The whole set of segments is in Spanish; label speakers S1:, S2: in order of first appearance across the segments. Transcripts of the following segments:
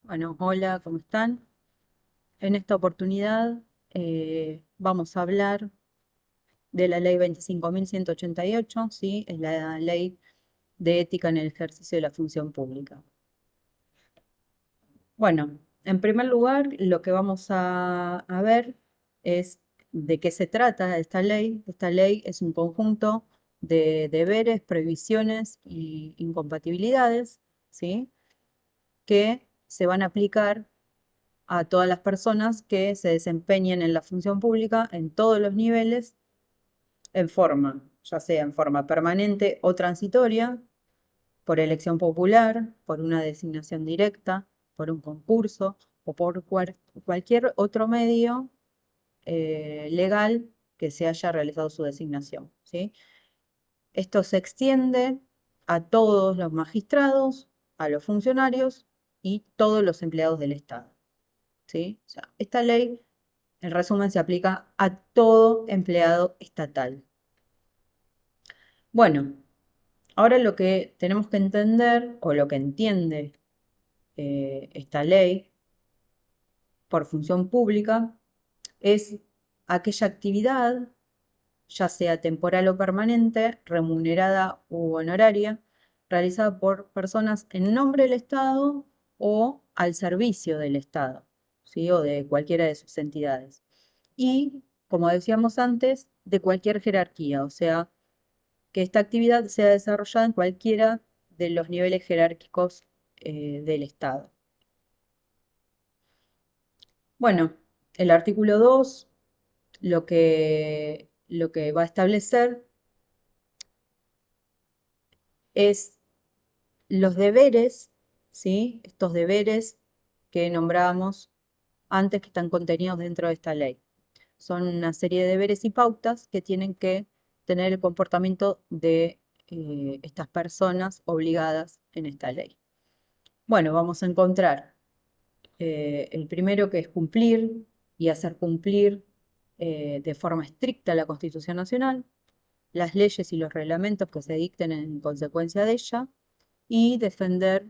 S1: Bueno, hola, ¿cómo están? En esta oportunidad vamos a hablar de la ley 25.188, ¿sí? Es la ley de ética en el ejercicio de la función pública. Bueno, en primer lugar, lo que vamos a ver es de qué se trata esta ley. Esta ley es un conjunto de deberes, prohibiciones y incompatibilidades, ¿sí? Que se van a aplicar a todas las personas que se desempeñen en la función pública en todos los niveles, ya sea en forma permanente o transitoria, por elección popular, por una designación directa, por un concurso o por cualquier otro medio legal que se haya realizado su designación, ¿sí? Esto se extiende a todos los magistrados, a los funcionarios y todos los empleados del Estado, ¿sí? O sea, esta ley, en resumen, se aplica a todo empleado estatal. Bueno, ahora lo que tenemos que entender, o lo que entiende esta ley por función pública, es aquella actividad, ya sea temporal o permanente, remunerada u honoraria, realizada por personas en nombre del Estado o al servicio del Estado, ¿sí? O de cualquiera de sus entidades. Y, como decíamos antes, de cualquier jerarquía, o sea, que esta actividad sea desarrollada en cualquiera de los niveles jerárquicos del Estado. Bueno, el artículo 2 lo que va a establecer es los deberes, ¿sí? Estos deberes que nombrábamos antes que están contenidos dentro de esta ley. Son una serie de deberes y pautas que tienen que tener el comportamiento de estas personas obligadas en esta ley. Bueno, vamos a encontrar el primero, que es cumplir y hacer cumplir de forma estricta la Constitución Nacional, las leyes y los reglamentos que se dicten en consecuencia de ella, y defender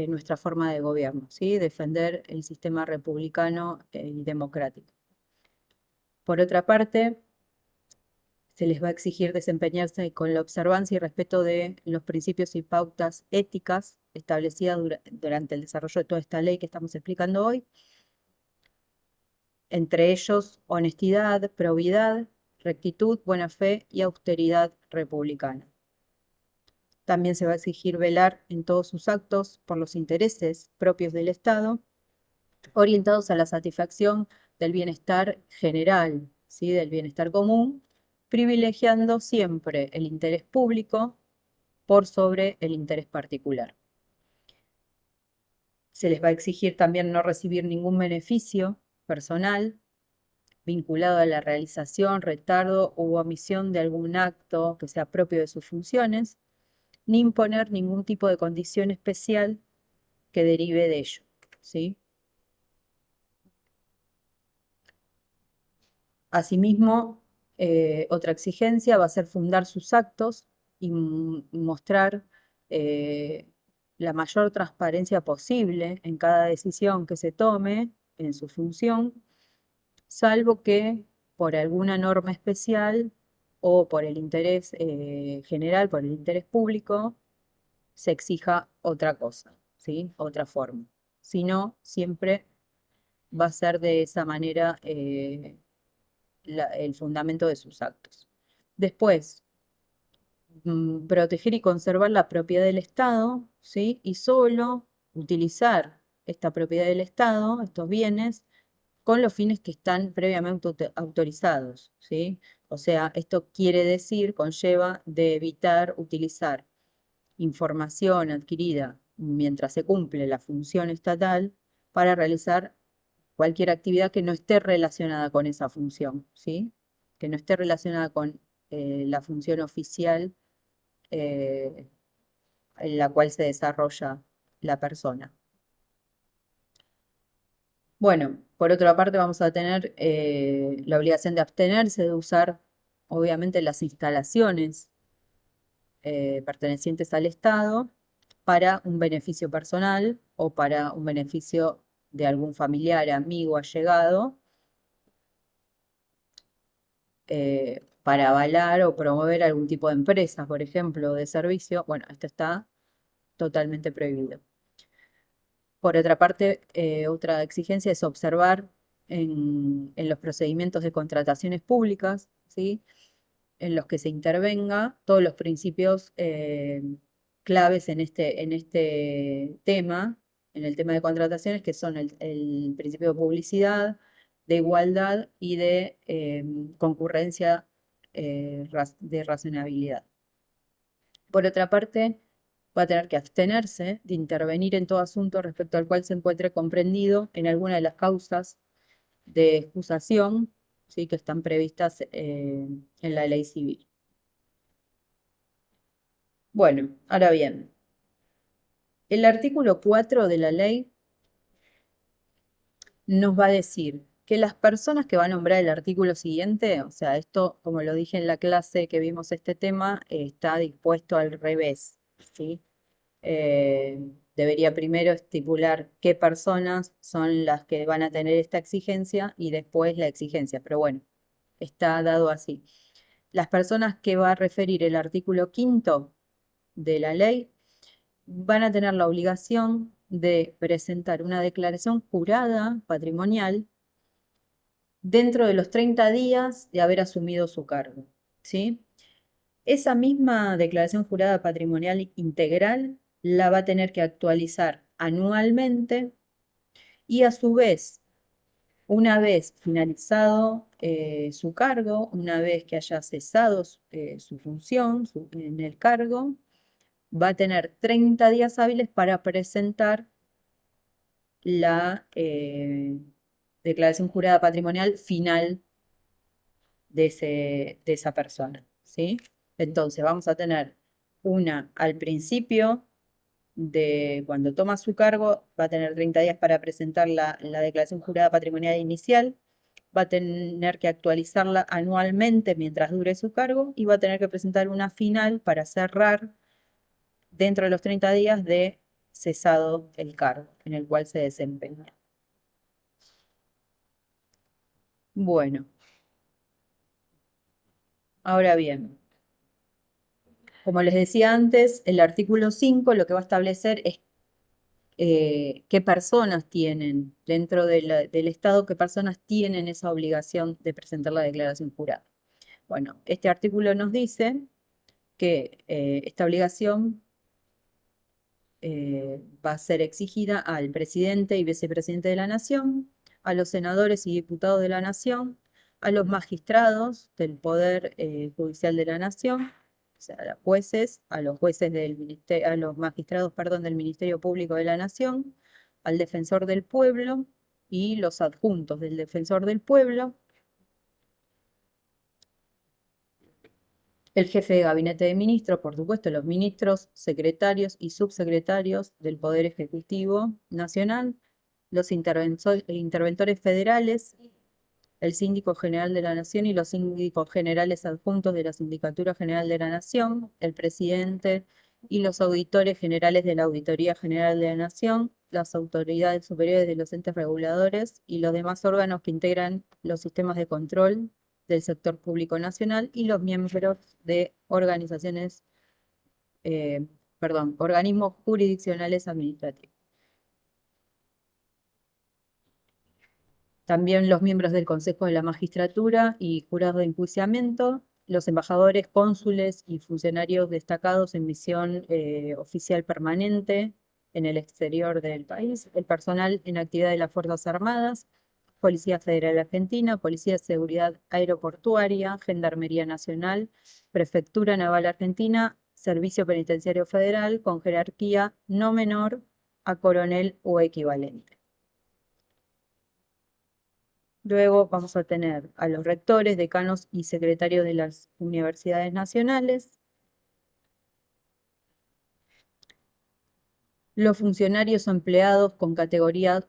S1: nuestra forma de gobierno, ¿sí? Defender el sistema republicano y democrático. Por otra parte, se les va a exigir desempeñarse con la observancia y respeto de los principios y pautas éticas establecidas durante el desarrollo de toda esta ley que estamos explicando hoy, entre ellos honestidad, probidad, rectitud, buena fe y austeridad republicana. También se va a exigir velar en todos sus actos por los intereses propios del Estado, orientados a la satisfacción del bienestar general, ¿sí? Del bienestar común, privilegiando siempre el interés público por sobre el interés particular. Se les va a exigir también no recibir ningún beneficio personal vinculado a la realización, retardo u omisión de algún acto que sea propio de sus funciones, ni imponer ningún tipo de condición especial que derive de ello, ¿sí? Asimismo, otra exigencia va a ser fundar sus actos y mostrar eh, la mayor transparencia posible en cada decisión que se tome en su función, salvo que por alguna norma especial o por el interés general, por el interés público, se exija otra cosa, ¿sí? Otra forma. Si no, siempre va a ser de esa manera el fundamento de sus actos. Después, proteger y conservar la propiedad del Estado, ¿sí? Y solo utilizar esta propiedad del Estado, estos bienes, con los fines que están previamente autorizados, ¿sí? O sea, esto quiere decir, conlleva de evitar utilizar información adquirida mientras se cumple la función estatal para realizar cualquier actividad que no esté relacionada con esa función, ¿sí? Que no esté relacionada con la función oficial eh, en la cual se desarrolla la persona. Bueno, por otra parte vamos a tener la obligación de abstenerse de usar, obviamente, las instalaciones pertenecientes al Estado para un beneficio personal, o para un beneficio de algún familiar, amigo, allegado, para avalar o promover algún tipo de empresa, por ejemplo, de servicio. Bueno, esto está totalmente prohibido. Por otra parte, otra exigencia es observar en los procedimientos de contrataciones públicas, ¿sí? En los que se intervenga todos los principios claves en este tema, en el tema de contrataciones, que son el principio de publicidad, de igualdad y de concurrencia de razonabilidad. Por otra parte, va a tener que abstenerse de intervenir en todo asunto respecto al cual se encuentre comprendido en alguna de las causas de excusación, ¿sí? Que están previstas en la ley civil. Bueno, ahora bien, el artículo 4 de la ley nos va a decir que las personas que va a nombrar el artículo siguiente, o sea, esto, como lo dije en la clase que vimos este tema, está dispuesto al revés, ¿sí? Debería primero estipular qué personas son las que van a tener esta exigencia y después la exigencia, pero bueno, está dado así. Las personas que va a referir el artículo 5 de la ley van a tener la obligación de presentar una declaración jurada patrimonial dentro de los 30 días de haber asumido su cargo, ¿sí? Esa misma declaración jurada patrimonial integral la va a tener que actualizar anualmente y a su vez, una vez finalizado su cargo, una vez que haya cesado su función en el cargo, va a tener 30 días hábiles para presentar la declaración jurada patrimonial final de esa persona, ¿sí? Entonces vamos a tener una al principio de cuando toma su cargo, va a tener 30 días para presentar la declaración jurada patrimonial inicial, va a tener que actualizarla anualmente mientras dure su cargo y va a tener que presentar una final para cerrar dentro de los 30 días de cesado el cargo en el cual se desempeña. Bueno, ahora bien, como les decía antes, el artículo 5 lo que va a establecer es qué personas tienen dentro del Estado, qué personas tienen esa obligación de presentar la declaración jurada. Bueno, este artículo nos dice que esta obligación va a ser exigida al presidente y vicepresidente de la Nación, a los senadores y diputados de la Nación, a los magistrados del Poder Judicial de la Nación, o sea, a los jueces, a los jueces del ministerio, a los magistrados, perdón, del Ministerio Público de la Nación, al defensor del pueblo y los adjuntos del defensor del pueblo, el jefe de gabinete de ministros, por supuesto, los ministros, secretarios y subsecretarios del Poder Ejecutivo Nacional, los interventores federales, el síndico general de la Nación y los síndicos generales adjuntos de la Sindicatura General de la Nación, el presidente y los auditores generales de la Auditoría General de la Nación, las autoridades superiores de los entes reguladores y los demás órganos que integran los sistemas de control del sector público nacional y los miembros de organizaciones, perdón, organismos jurisdiccionales administrativos. También los miembros del Consejo de la Magistratura y jurados de enjuiciamiento, los embajadores, cónsules y funcionarios destacados en misión oficial permanente en el exterior del país, el personal en actividad de las Fuerzas Armadas, Policía Federal Argentina, Policía de Seguridad Aeroportuaria, Gendarmería Nacional, Prefectura Naval Argentina, Servicio Penitenciario Federal con jerarquía no menor a coronel o equivalente. Luego vamos a tener a los rectores, decanos y secretarios de las universidades nacionales, los funcionarios o empleados con categoría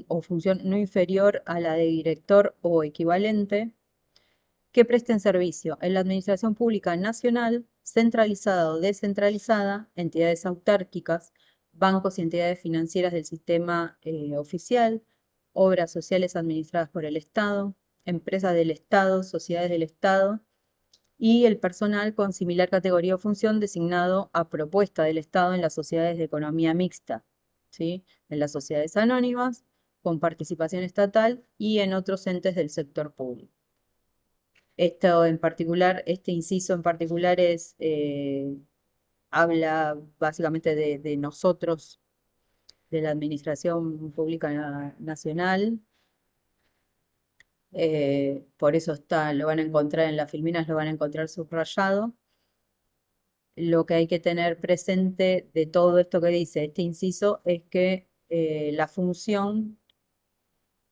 S1: o función no inferior a la de director o equivalente, que presten servicio en la administración pública nacional, centralizada o descentralizada, entidades autárquicas, bancos y entidades financieras del sistema oficial, obras sociales administradas por el Estado, empresas del Estado, sociedades del Estado y el personal con similar categoría o función designado a propuesta del Estado en las sociedades de economía mixta, ¿sí? En las sociedades anónimas, con participación estatal y en otros entes del sector público. Esto en particular, este inciso en particular habla básicamente de nosotros, de la Administración Pública Nacional. Por eso lo van a encontrar en las filminas, lo van a encontrar subrayado. Lo que hay que tener presente de todo esto que dice este inciso es que la función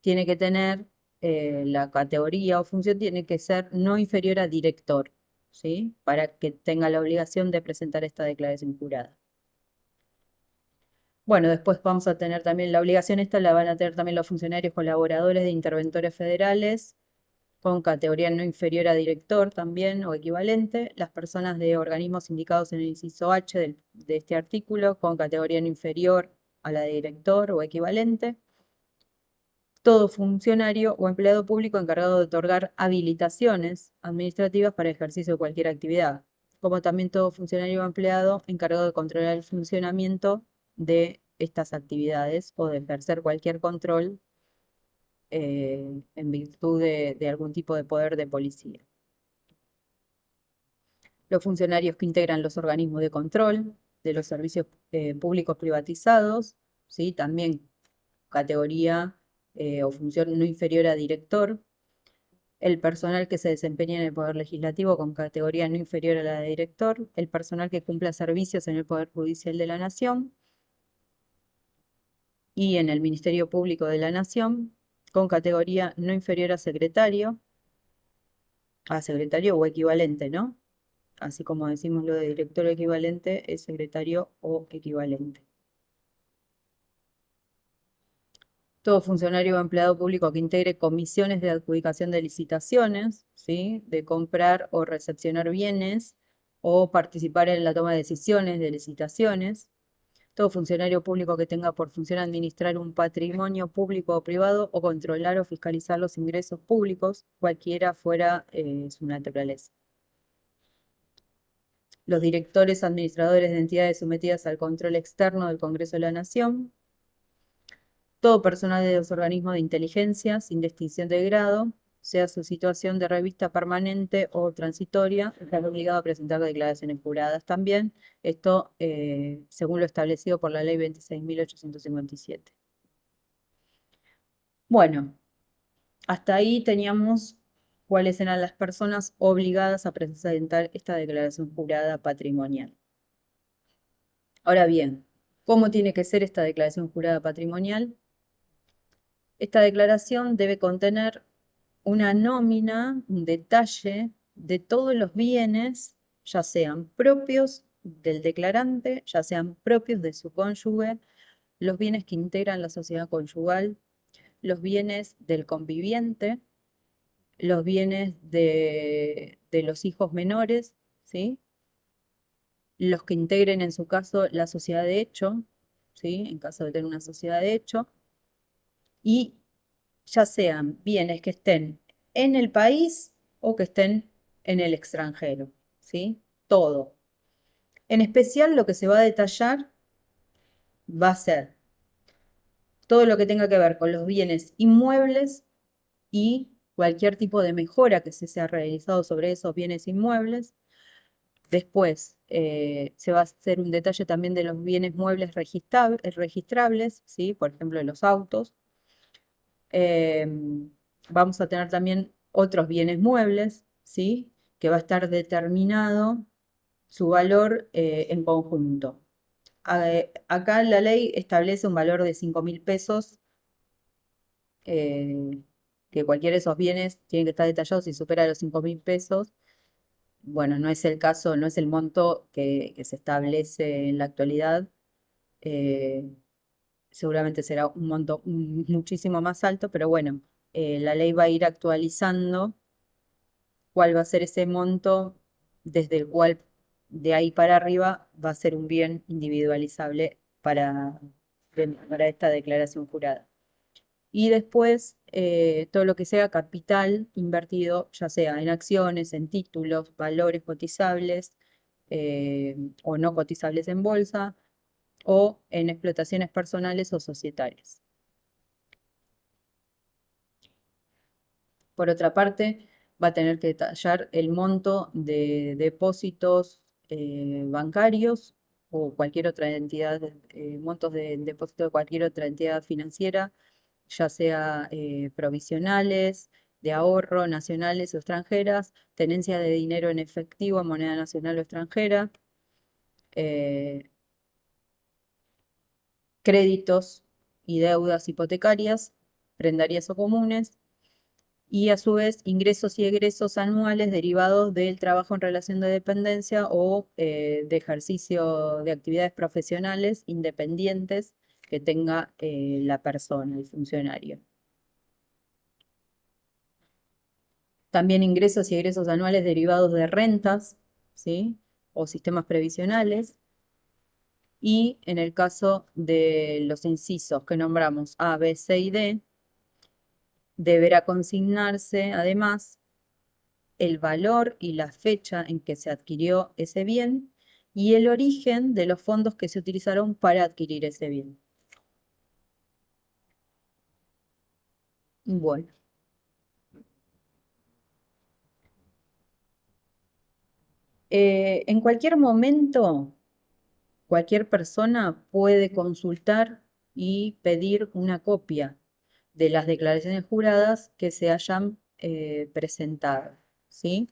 S1: tiene que tener, la categoría o función tiene que ser no inferior a director, ¿sí? Para que tenga la obligación de presentar esta declaración jurada. Bueno, después vamos a tener también la obligación, esta la van a tener también los funcionarios colaboradores de interventores federales, con categoría no inferior a director también o equivalente, las personas de organismos indicados en el inciso H de este artículo, con categoría no inferior a la de director o equivalente, todo funcionario o empleado público encargado de otorgar habilitaciones administrativas para el ejercicio de cualquier actividad, como también todo funcionario o empleado encargado de controlar el funcionamiento de estas actividades o de ejercer cualquier control en virtud de algún tipo de poder de policía. Los funcionarios que integran los organismos de control de los servicios públicos privatizados, ¿sí? También categoría o función no inferior a director. El personal que se desempeña en el Poder Legislativo con categoría no inferior a la de director. El personal que cumpla servicios en el Poder Judicial de la Nación y en el Ministerio Público de la Nación con categoría no inferior a secretario o equivalente, ¿no? Así como decimos lo de director equivalente, es secretario o equivalente. Todo funcionario o empleado público que integre comisiones de adjudicación de licitaciones, ¿sí? De comprar o recepcionar bienes o participar en la toma de decisiones de licitaciones. Todo funcionario público que tenga por función administrar un patrimonio público o privado o controlar o fiscalizar los ingresos públicos, cualquiera fuera su naturaleza. Los directores administradores de entidades sometidas al control externo del Congreso de la Nación, todo personal de los organismos de inteligencia, sin distinción de grado, sea su situación de revista permanente o transitoria, está obligado a presentar declaraciones juradas también, esto según lo establecido por la Ley 26.857. Bueno, hasta ahí teníamos cuáles eran las personas obligadas a presentar esta declaración jurada patrimonial. Ahora bien, ¿cómo tiene que ser esta declaración jurada patrimonial? Esta declaración debe contener una nómina, un detalle de todos los bienes, ya sean propios del declarante, ya sean propios de su cónyuge, los bienes que integran la sociedad conyugal, los bienes del conviviente, los bienes de los hijos menores, ¿sí? Los que integren en su caso la sociedad de hecho, ¿sí? En caso de tener una sociedad de hecho, y ya sean bienes que estén en el país o que estén en el extranjero, ¿sí? Todo. En especial lo que se va a detallar va a ser todo lo que tenga que ver con los bienes inmuebles y cualquier tipo de mejora que se sea realizado sobre esos bienes inmuebles. Después se va a hacer un detalle también de los bienes muebles registrables, ¿sí? Por ejemplo, los autos. Vamos a tener también otros bienes muebles, ¿sí? Que va a estar determinado su valor en conjunto. Acá la ley establece un valor de 5.000 pesos, eh, que cualquiera de esos bienes tiene que estar detallado si supera los 5.000 pesos. Bueno, no es el caso, no es el monto que se establece en la actualidad. eh, Seguramente será un monto muchísimo más alto, pero bueno, la ley va a ir actualizando cuál va a ser ese monto desde el cual de ahí para arriba va a ser un bien individualizable para, para esta declaración jurada. Y después todo lo que sea capital invertido, ya sea en acciones, en títulos, valores cotizables o no cotizables en bolsa, o en explotaciones personales o societarias. Por otra parte, va a tener que detallar el monto de depósitos bancarios o cualquier otra entidad, montos de depósito de cualquier otra entidad financiera, ya sea provisionales, de ahorro, nacionales o extranjeras, tenencia de dinero en efectivo, en moneda nacional o extranjera, eh, créditos y deudas hipotecarias, prendarias o comunes, y a su vez ingresos y egresos anuales derivados del trabajo en relación de dependencia o de ejercicio de actividades profesionales independientes que tenga la persona, el funcionario. También ingresos y egresos anuales derivados de rentas, ¿sí? O sistemas previsionales. Y en el caso de los incisos que nombramos A, B, C y D, deberá consignarse además el valor y la fecha en que se adquirió ese bien y el origen de los fondos que se utilizaron para adquirir ese bien. Bueno, en cualquier momento, cualquier persona puede consultar y pedir una copia de las declaraciones juradas que se hayan presentado, ¿sí?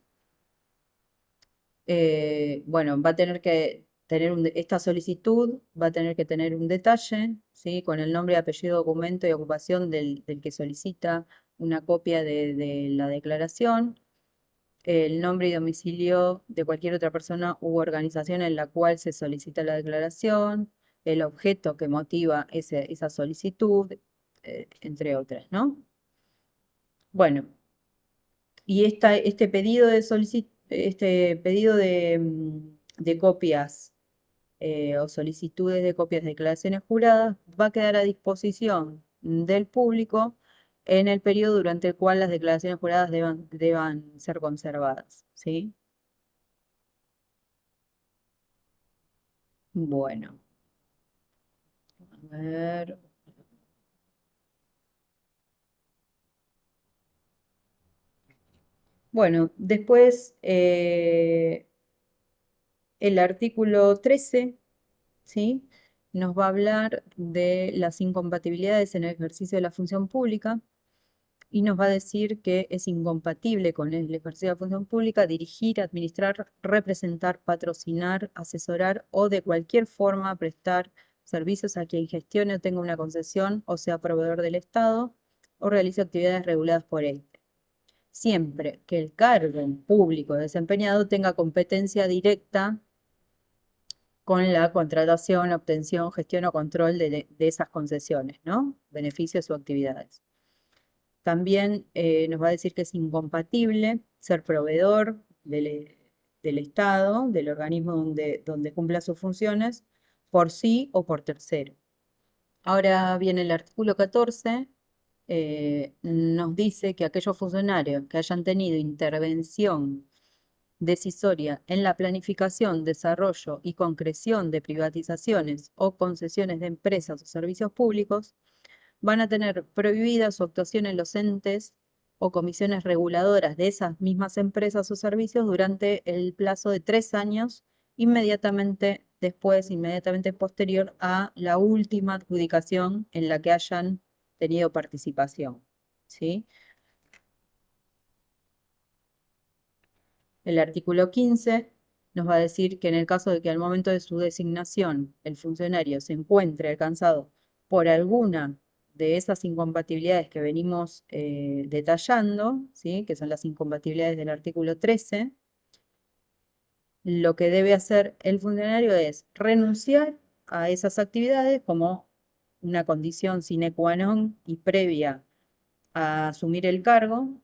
S1: Bueno, va a tener que tener esta solicitud, va a tener que tener un detalle, ¿sí? Con el nombre, apellido, documento y ocupación del que solicita una copia de la declaración, el nombre y domicilio de cualquier otra persona u organización en la cual se solicita la declaración, el objeto que motiva esa solicitud, entre otras, ¿no? Bueno, y este pedido este pedido de copias o solicitudes de copias de declaraciones juradas va a quedar a disposición del público en el periodo durante el cual las declaraciones juradas deban ser conservadas, ¿sí? Bueno, a ver. Bueno, después el artículo 13, ¿sí? Nos va a hablar de las incompatibilidades en el ejercicio de la función pública y nos va a decir que es incompatible con el ejercicio de la función pública dirigir, administrar, representar, patrocinar, asesorar o de cualquier forma prestar servicios a quien gestione o tenga una concesión o sea proveedor del Estado o realice actividades reguladas por él, siempre que el cargo público desempeñado tenga competencia directa con la contratación, obtención, gestión o control de esas concesiones, ¿no? Beneficios o actividades. También nos va a decir que es incompatible ser proveedor del Estado, del organismo donde cumpla sus funciones, por sí o por tercero. Ahora viene el artículo 14, nos dice que aquellos funcionarios que hayan tenido intervención decisoria en la planificación, desarrollo y concreción de privatizaciones o concesiones de empresas o servicios públicos van a tener prohibida su actuación en los entes o comisiones reguladoras de esas mismas empresas o servicios durante el plazo de 3 años, inmediatamente después, inmediatamente posterior a la última adjudicación en la que hayan tenido participación. ¿Sí? El artículo 15 nos va a decir que en el caso de que al momento de su designación el funcionario se encuentre alcanzado por alguna de esas incompatibilidades que venimos detallando, ¿sí? Que son las incompatibilidades del artículo 13, lo que debe hacer el funcionario es renunciar a esas actividades como una condición sine qua non y previa a asumir el cargo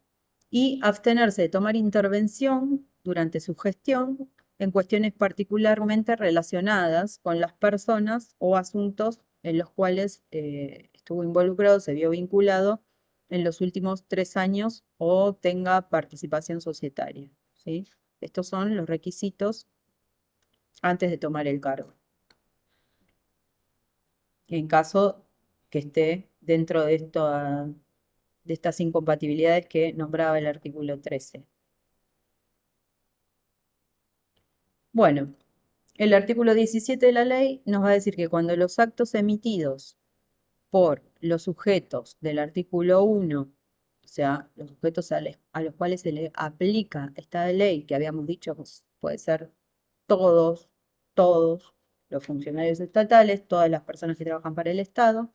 S1: y abstenerse de tomar intervención durante su gestión en cuestiones particularmente relacionadas con las personas o asuntos en los cuales estuvo involucrado, se vio vinculado en los últimos 3 años o tenga participación societaria, ¿sí? Estos son los requisitos antes de tomar el cargo, en caso que esté dentro de estas incompatibilidades que nombraba el artículo 13. Bueno, el artículo 17 de la ley nos va a decir que cuando los actos emitidos por los sujetos del artículo 1, o sea, los sujetos a los cuales se le aplica esta ley, que habíamos dicho pues, puede ser todos, todos los funcionarios estatales, todas las personas que trabajan para el Estado,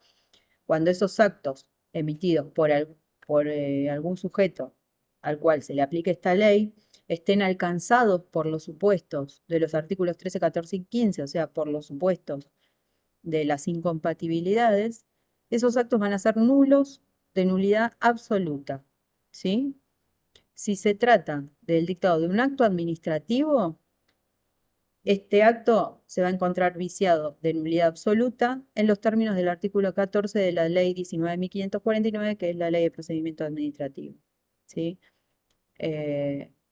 S1: cuando esos actos emitidos por algún sujeto al cual se le aplique esta ley estén alcanzados por los supuestos de los artículos 13, 14 y 15, o sea, por los supuestos de las incompatibilidades, esos actos van a ser nulos de nulidad absoluta, ¿sí? Si se trata del dictado de un acto administrativo, este acto se va a encontrar viciado de nulidad absoluta en los términos del artículo 14 de la ley 19.549, que es la ley de procedimiento administrativo, ¿sí?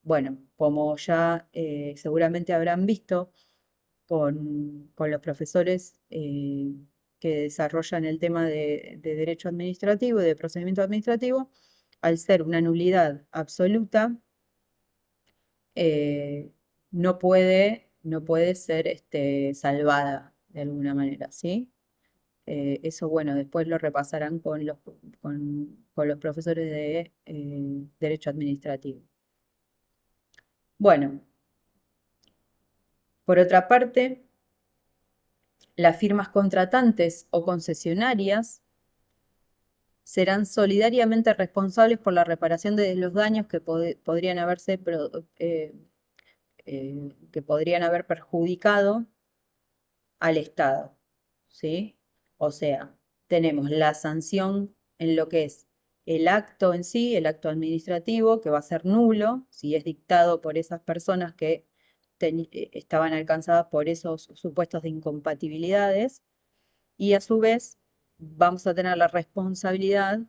S1: Bueno, como ya seguramente habrán visto con los profesores que desarrollan el tema de derecho administrativo y de procedimiento administrativo, al ser una nulidad absoluta, eh, no puede ser salvada de alguna manera, ¿sí? Eso, bueno, después lo repasarán con los profesores de derecho administrativo. Bueno, por otra parte, las firmas contratantes o concesionarias serán solidariamente responsables por la reparación de los daños que podrían haber perjudicado al Estado, ¿sí? O sea, tenemos la sanción en lo que es el acto en sí, el acto administrativo, que va a ser nulo si es dictado por esas personas que estaban alcanzadas por esos supuestos de incompatibilidades, y a su vez vamos a tener la responsabilidad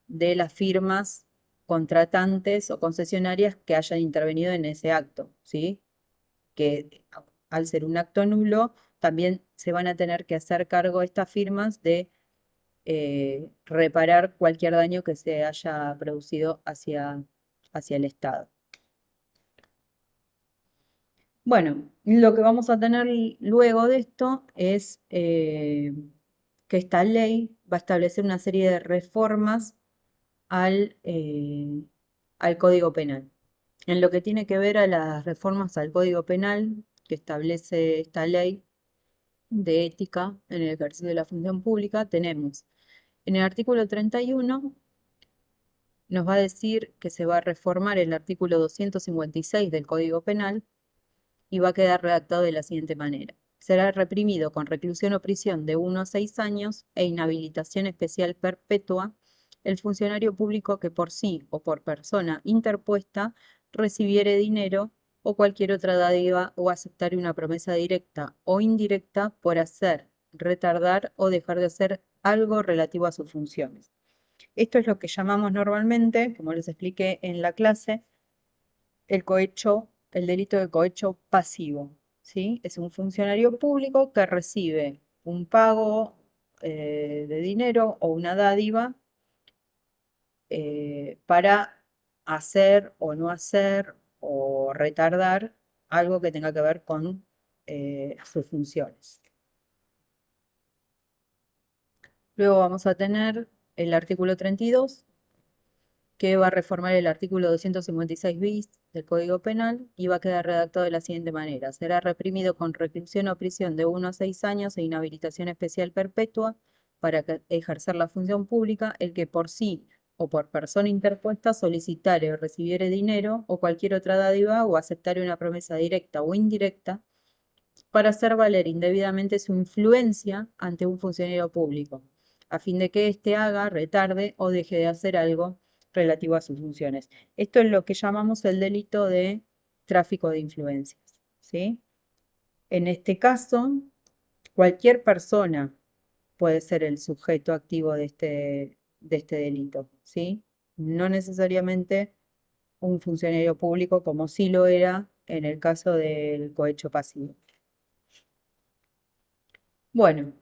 S1: de las firmas contratantes o concesionarias que hayan intervenido en ese acto, ¿sí? Que al ser un acto nulo, también se van a tener que hacer cargo estas firmas de reparar cualquier daño que se haya producido hacia el Estado. Bueno, lo que vamos a tener luego de esto es que esta ley va a establecer una serie de reformas al Código Penal. En lo que tiene que ver a las reformas al Código Penal que establece esta ley de ética en el ejercicio de la función pública, tenemos en el artículo 31 nos va a decir que se va a reformar el artículo 256 del Código Penal y va a quedar redactado de la siguiente manera. Será reprimido con reclusión o prisión de 1 a 6 años e inhabilitación especial perpetua el funcionario público que por sí o por persona interpuesta recibiere dinero o cualquier otra dádiva o aceptare una promesa directa o indirecta por hacer, retardar o dejar de hacer algo relativo a sus funciones. Esto es lo que llamamos normalmente, como les expliqué en la clase, el delito de cohecho pasivo, ¿sí? Es un funcionario público que recibe un pago de dinero o una dádiva para hacer o no hacer o retardar algo que tenga que ver con sus funciones. Luego vamos a tener el artículo 32, que va a reformar el artículo 256 bis del Código Penal y va a quedar redactado de la siguiente manera. Será reprimido con reclusión o prisión de 1 a 6 años e inhabilitación especial perpetua para ejercer la función pública el que por sí o por persona interpuesta solicitare o recibiere dinero o cualquier otra dádiva o aceptare una promesa directa o indirecta para hacer valer indebidamente su influencia ante un funcionario público, a fin de que éste haga, retarde o deje de hacer algo relativo a sus funciones. Esto es lo que llamamos el delito de tráfico de influencias, ¿sí? En este caso, cualquier persona puede ser el sujeto activo de este delito, ¿sí? No necesariamente un funcionario público como sí lo era en el caso del cohecho pasivo. Bueno,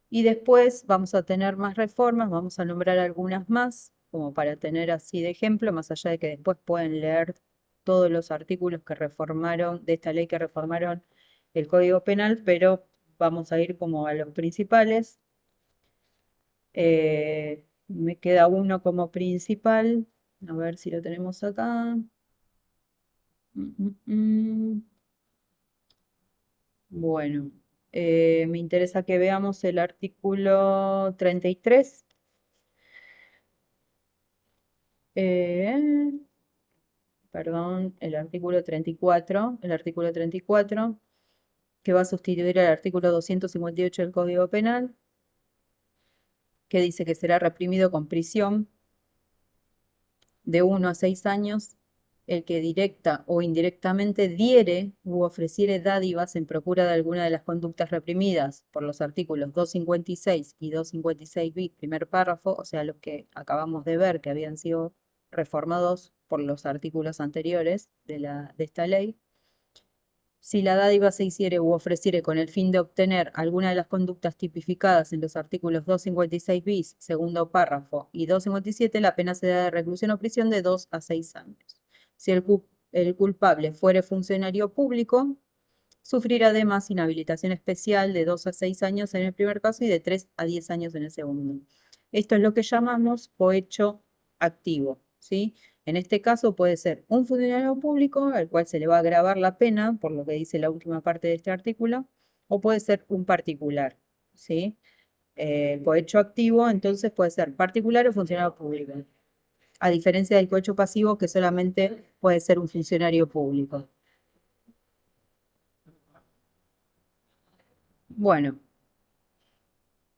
S1: y después vamos a tener más reformas, vamos a nombrar algunas más, como para tener así de ejemplo, más allá de que después pueden leer todos los artículos que reformaron, de esta ley que reformaron el Código Penal, pero vamos a ir como a los principales. Me queda uno como principal, a ver si lo tenemos acá. Mm, mm, mm. Bueno, me interesa que veamos el artículo 33. eh, Perdón, el artículo 34. El artículo 34, que va a sustituir al artículo 258 del Código Penal, que dice que será reprimido con prisión de 1 a 6 años el que directa o indirectamente diere u ofreciere dádivas en procura de alguna de las conductas reprimidas por los artículos 256 y 256 bis, primer párrafo, o sea, los que acabamos de ver que habían sido reformados por los artículos anteriores de esta ley. Si la dádiva se hiciere u ofreciere con el fin de obtener alguna de las conductas tipificadas en los artículos 256 bis, segundo párrafo, y 257, la pena será de reclusión o prisión de 2 a 6 años. Si el culpable fuere funcionario público, sufrirá además inhabilitación especial de 2 a 6 años en el primer caso y de 3 a 10 años en el segundo. Esto es lo que llamamos cohecho activo, ¿sí? En este caso puede ser un funcionario público al cual se le va a agravar la pena, por lo que dice la última parte de este artículo, o puede ser un particular, ¿sí? Cohecho activo entonces puede ser particular o funcionario público, a diferencia del cohecho pasivo que solamente puede ser un funcionario público. Bueno,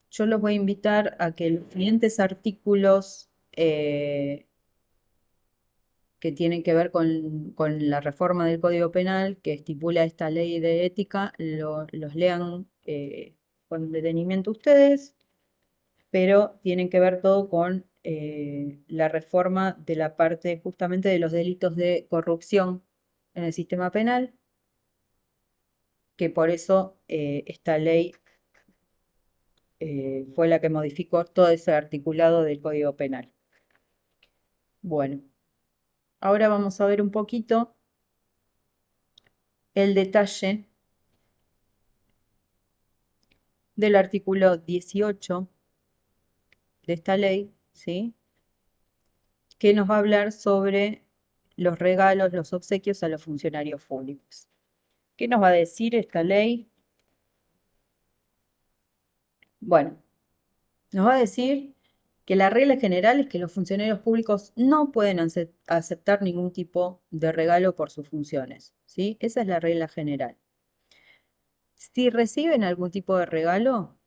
S1: yo los voy a invitar a que los siguientes artículos que tienen que ver con la reforma del Código Penal que estipula esta ley de ética, los lean con detenimiento ustedes, pero tienen que ver todo con la reforma de la parte justamente de los delitos de corrupción en el sistema penal, que por eso esta ley fue la que modificó todo ese articulado del Código Penal. Bueno, ahora vamos a ver un poquito el detalle del artículo 18 de esta ley, ¿sí? Que nos va a hablar sobre los regalos, los obsequios a los funcionarios públicos. ¿Qué nos va a decir esta ley? Bueno, nos va a decir que la regla general es que los funcionarios públicos no pueden aceptar ningún tipo de regalo por sus funciones, ¿sí? Esa es la regla general. Si reciben algún tipo de regalo,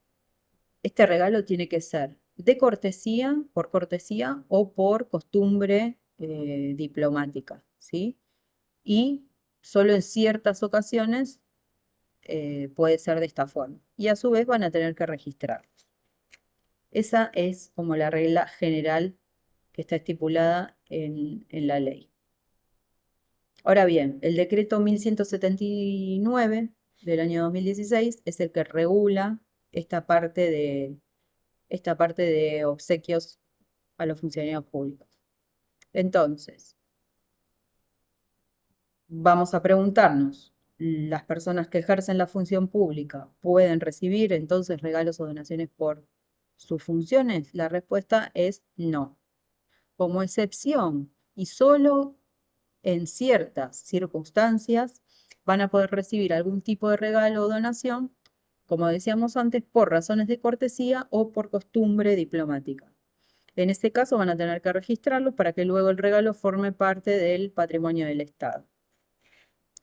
S1: este regalo tiene que ser de cortesía, por cortesía o por costumbre diplomática, ¿sí? Y solo en ciertas ocasiones puede ser de esta forma. Y a su vez van a tener que registrarlos. Esa es como la regla general que está estipulada en la ley. Ahora bien, el decreto 1179 del año 2016 es el que regula esta parte de obsequios a los funcionarios públicos. Entonces, vamos a preguntarnos, ¿las personas que ejercen la función pública pueden recibir entonces regalos o donaciones por sus funciones? La respuesta es no. Como excepción y solo en ciertas circunstancias van a poder recibir algún tipo de regalo o donación, como decíamos antes, por razones de cortesía o por costumbre diplomática. En este caso van a tener que registrarlo para que luego el regalo forme parte del patrimonio del Estado.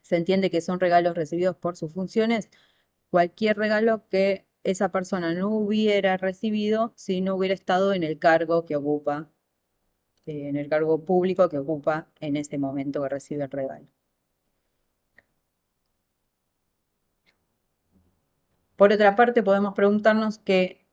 S1: Se entiende que son regalos recibidos por sus funciones, cualquier regalo que esa persona no hubiera recibido si no hubiera estado en el cargo que ocupa, en el cargo público que ocupa en ese momento que recibe el regalo. Por otra parte, podemos preguntarnos que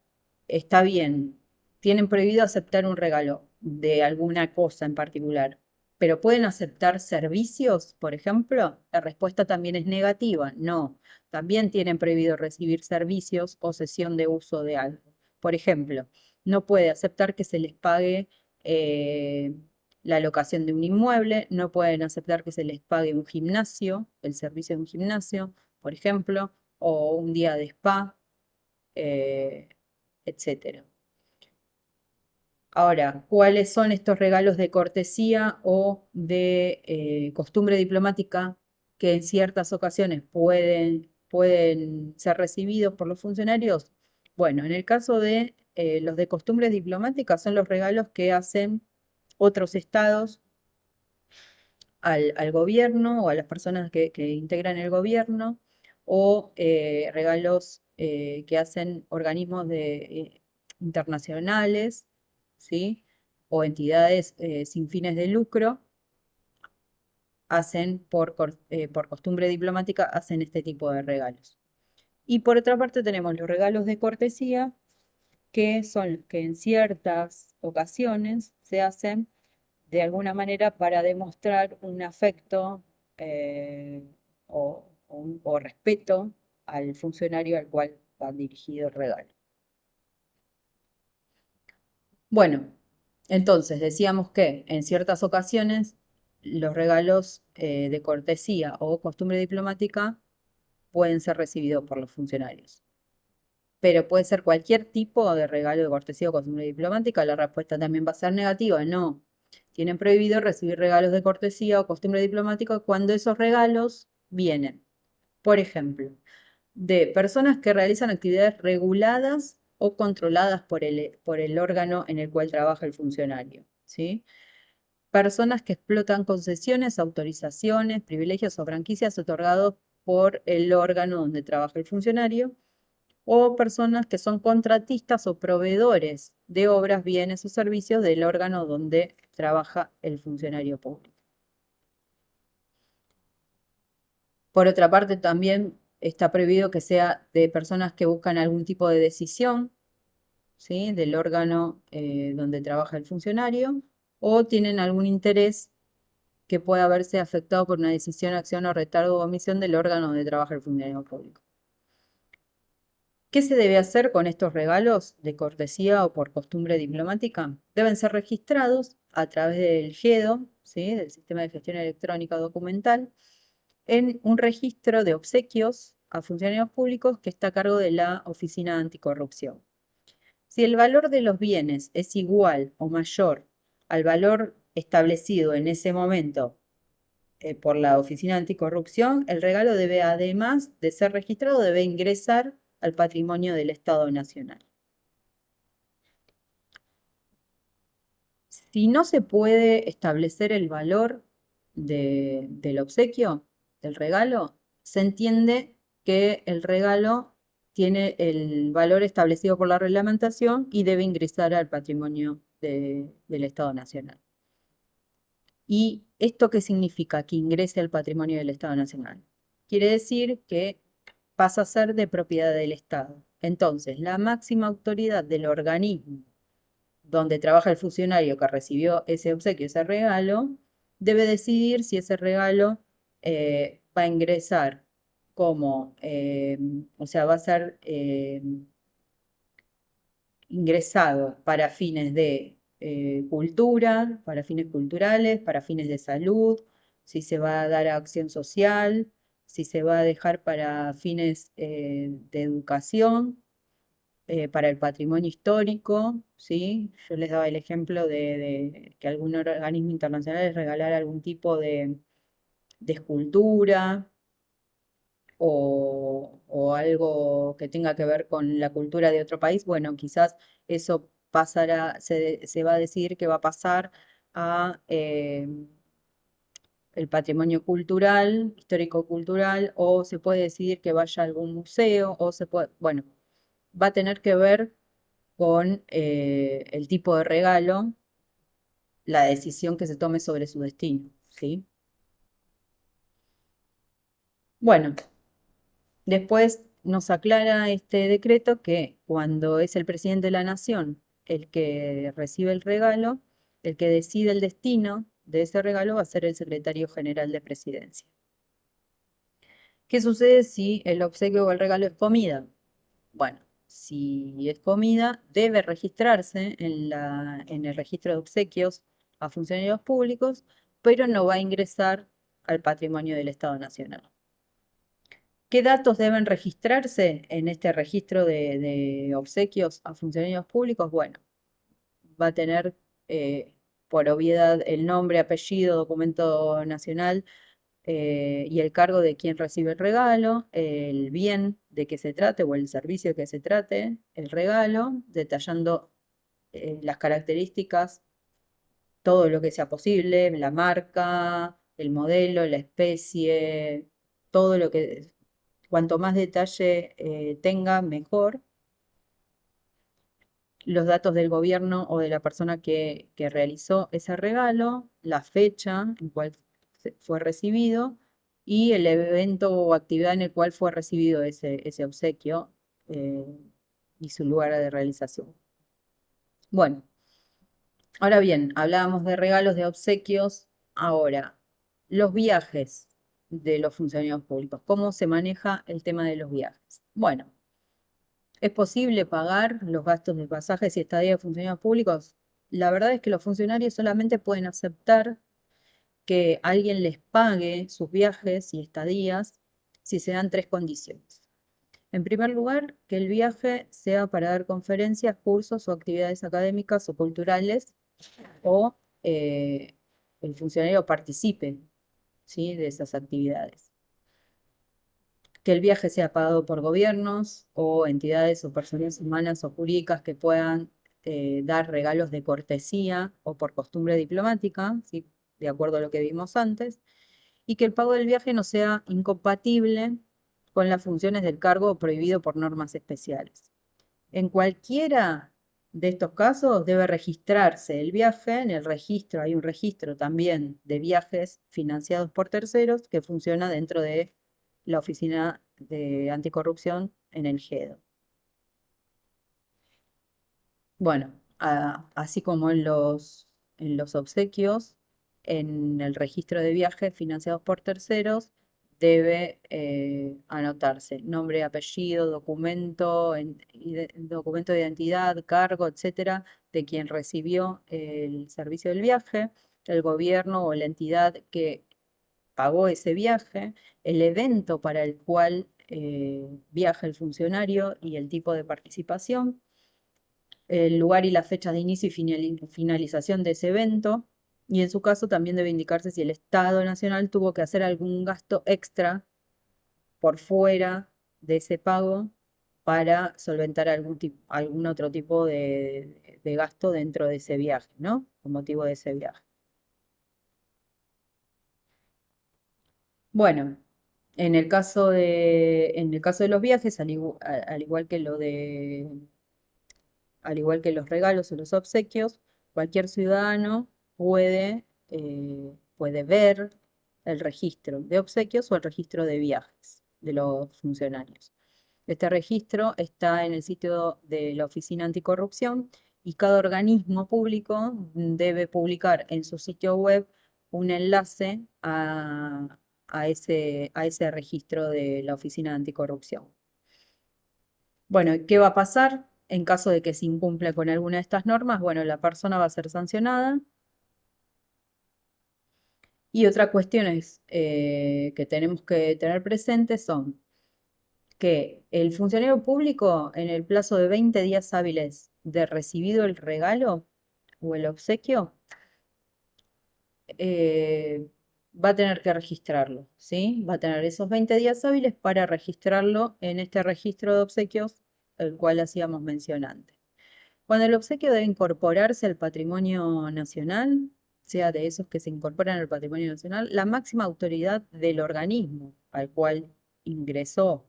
S1: está bien, tienen prohibido aceptar un regalo de alguna cosa en particular, pero ¿pueden aceptar servicios, por ejemplo? La respuesta también es negativa, no. También tienen prohibido recibir servicios o cesión de uso de algo. Por ejemplo, no puede aceptar que se les pague eh, la locación de un inmueble, no pueden aceptar que se les pague un gimnasio, el servicio de un gimnasio, por ejemplo, o un día de spa, eh, etcétera. Ahora, ¿cuáles son estos regalos de cortesía o de costumbre diplomática que en ciertas ocasiones pueden ser recibidos por los funcionarios? Bueno, en el caso de los de costumbres diplomáticas son los regalos que hacen otros estados al gobierno o a las personas que integran el gobierno o regalos que hacen organismos internacionales, ¿sí? O entidades sin fines de lucro, hacen por costumbre diplomática, hacen este tipo de regalos. Y por otra parte tenemos los regalos de cortesía, que son los que en ciertas ocasiones se hacen de alguna manera para demostrar un afecto eh, o respeto al funcionario al cual va dirigido el regalo. Bueno, entonces decíamos que en ciertas ocasiones los regalos de cortesía o costumbre diplomática pueden ser recibidos por los funcionarios. Pero puede ser cualquier tipo de regalo de cortesía o costumbre diplomática. La respuesta también va a ser negativa. No. Tienen prohibido recibir regalos de cortesía o costumbre diplomática cuando esos regalos vienen, por ejemplo, de personas que realizan actividades reguladas o controladas por el órgano en el cual trabaja el funcionario, ¿sí? Personas que explotan concesiones, autorizaciones, privilegios o franquicias otorgados por el órgano donde trabaja el funcionario o personas que son contratistas o proveedores de obras, bienes o servicios del órgano donde trabaja el funcionario público. Por otra parte, también está prohibido que sea de personas que buscan algún tipo de decisión, ¿sí? Del órgano donde trabaja el funcionario o tienen algún interés que pueda verse afectado por una decisión, acción o retardo o omisión del órgano donde trabaja el funcionario público. ¿Qué se debe hacer con estos regalos de cortesía o por costumbre diplomática? Deben ser registrados a través del GEDO, ¿sí? Del Sistema de Gestión Electrónica Documental, en un registro de obsequios a funcionarios públicos que está a cargo de la Oficina Anticorrupción. Si el valor de los bienes es igual o mayor al valor establecido en ese momento por la Oficina Anticorrupción, el regalo debe, además de ser registrado, debe ingresar al patrimonio del Estado Nacional. Si no se puede establecer el valor del obsequio, del regalo, se entiende que el regalo tiene el valor establecido por la reglamentación y debe ingresar al patrimonio del Estado Nacional. ¿Y esto qué significa? Que ingrese al patrimonio del Estado Nacional. Quiere decir que pasa a ser de propiedad del Estado. Entonces, la máxima autoridad del organismo donde trabaja el funcionario que recibió ese obsequio, ese regalo, debe decidir si ese regalo va a ingresar como, o sea, va a ser ingresado para fines de cultura, para fines culturales, para fines de salud, si se va a dar a acción social, si se va a dejar para fines de educación, para el patrimonio histórico, ¿sí? Yo les daba el ejemplo de que algún organismo internacional les regalara algún tipo de escultura o algo que tenga que ver con la cultura de otro país. Bueno, quizás eso pasará, se va a decidir que va a pasar a el patrimonio cultural, histórico-cultural, o se puede decidir que vaya a algún museo, o se puede, bueno, va a tener que ver con el tipo de regalo, la decisión que se tome sobre su destino, ¿sí? Bueno, después nos aclara este decreto que cuando es el presidente de la nación el que recibe el regalo, el que decide el destino de ese regalo va a ser el secretario general de presidencia. ¿Qué sucede si el obsequio o el regalo es comida? Bueno, si es comida, debe registrarse en el registro de obsequios a funcionarios públicos, pero no va a ingresar al patrimonio del Estado Nacional. ¿Qué datos deben registrarse en este registro de obsequios a funcionarios públicos? Bueno, va a tener por obviedad el nombre, apellido, documento nacional y el cargo de quien recibe el regalo, el bien de que se trate o el servicio que se trate, el regalo, detallando las características, todo lo que sea posible, la marca, el modelo, la especie, todo lo que, cuanto más detalle tenga, mejor. Los datos del gobierno o de la persona que realizó ese regalo, la fecha en cual fue recibido y el evento o actividad en el cual fue recibido ese obsequio eh, y su lugar de realización. Bueno, ahora bien, hablábamos de regalos, de obsequios. Ahora, los viajes de los funcionarios públicos. ¿Cómo se maneja el tema de los viajes? Bueno, ¿es posible pagar los gastos de pasajes y estadía de funcionarios públicos? La verdad es que los funcionarios solamente pueden aceptar que alguien les pague sus viajes y estadías si se dan tres condiciones. En primer lugar, que el viaje sea para dar conferencias, cursos o actividades académicas o culturales o el funcionario participe, ¿sí?, de esas actividades. Que el viaje sea pagado por gobiernos o entidades o personas humanas o jurídicas que puedan dar regalos de cortesía o por costumbre diplomática, ¿sí?, de acuerdo a lo que vimos antes, y que el pago del viaje no sea incompatible con las funciones del cargo prohibido por normas especiales. En cualquiera de estos casos debe registrarse el viaje. En el registro hay un registro también de viajes financiados por terceros que funciona dentro de la Oficina de Anticorrupción en el GEDO. Bueno, así como en los obsequios, en el registro de viajes financiados por terceros, debe anotarse nombre, apellido, documento de identidad, cargo, etcétera, de quien recibió el servicio del viaje, el gobierno o la entidad que pagó ese viaje, el evento para el cual viaja el funcionario y el tipo de participación, el lugar y la fecha de inicio y finalización de ese evento, y en su caso también debe indicarse si el Estado Nacional tuvo que hacer algún gasto extra por fuera de ese pago para solventar algún otro tipo de gasto dentro de ese viaje, ¿no? Con motivo de ese viaje. Bueno, en el caso de los viajes, al igual que al igual que los regalos o los obsequios, cualquier ciudadano puede ver el registro de obsequios o el registro de viajes de los funcionarios. Este registro está en el sitio de la Oficina Anticorrupción y cada organismo público debe publicar en su sitio web un enlace a ese registro de la Oficina Anticorrupción. Bueno, ¿qué va a pasar en caso de que se incumpla con alguna de estas normas? Bueno, la persona va a ser sancionada. Y otras cuestiones que tenemos que tener presentes son que el funcionario público, en el plazo de 20 días hábiles de recibido el regalo o el obsequio, eh, va a tener que registrarlo, ¿sí? Va a tener esos 20 días hábiles para registrarlo en este registro de obsequios, el cual hacíamos mención antes. Cuando el obsequio debe incorporarse al patrimonio nacional, sea de esos que se incorporan al patrimonio nacional, la máxima autoridad del organismo al cual ingresó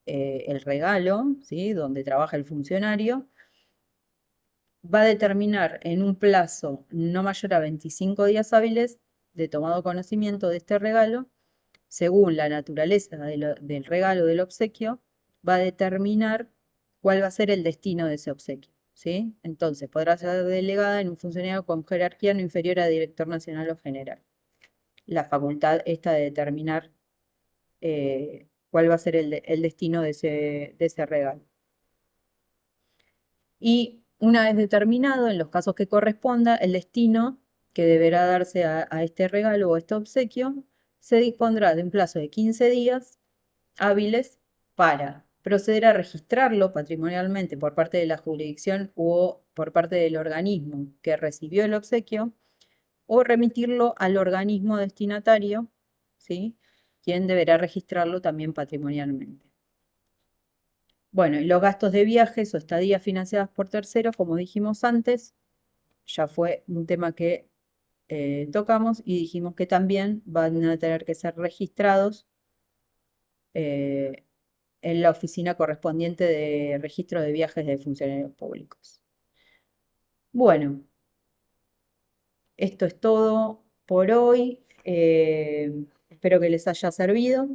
S1: el regalo, ¿sí?, donde trabaja el funcionario, va a determinar en un plazo no mayor a 25 días hábiles de tomado conocimiento de este regalo, según la naturaleza del regalo del obsequio, va a determinar cuál va a ser el destino de ese obsequio, ¿sí? Entonces, podrá ser delegada en un funcionario con jerarquía no inferior a director nacional o general. La facultad esta de determinar cuál va a ser el destino de ese regalo. Y una vez determinado, en los casos que corresponda, el destino que deberá darse a este regalo o a este obsequio, se dispondrá de un plazo de 15 días hábiles para proceder a registrarlo patrimonialmente por parte de la jurisdicción o por parte del organismo que recibió el obsequio, o remitirlo al organismo destinatario, ¿sí? Quien deberá registrarlo también patrimonialmente. Bueno, y los gastos de viajes o estadías financiadas por terceros, como dijimos antes, ya fue un tema que tocamos y dijimos que también van a tener que ser registrados eh, en la oficina correspondiente de registro de viajes de funcionarios públicos. Bueno, esto es todo por hoy. Espero que les haya servido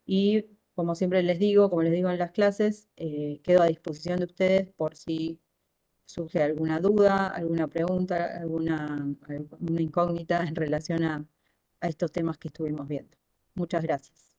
S1: y como siempre les digo, como les digo en las clases, quedo a disposición de ustedes por si surge alguna duda, alguna pregunta, alguna incógnita en relación a estos temas que estuvimos viendo. Muchas gracias.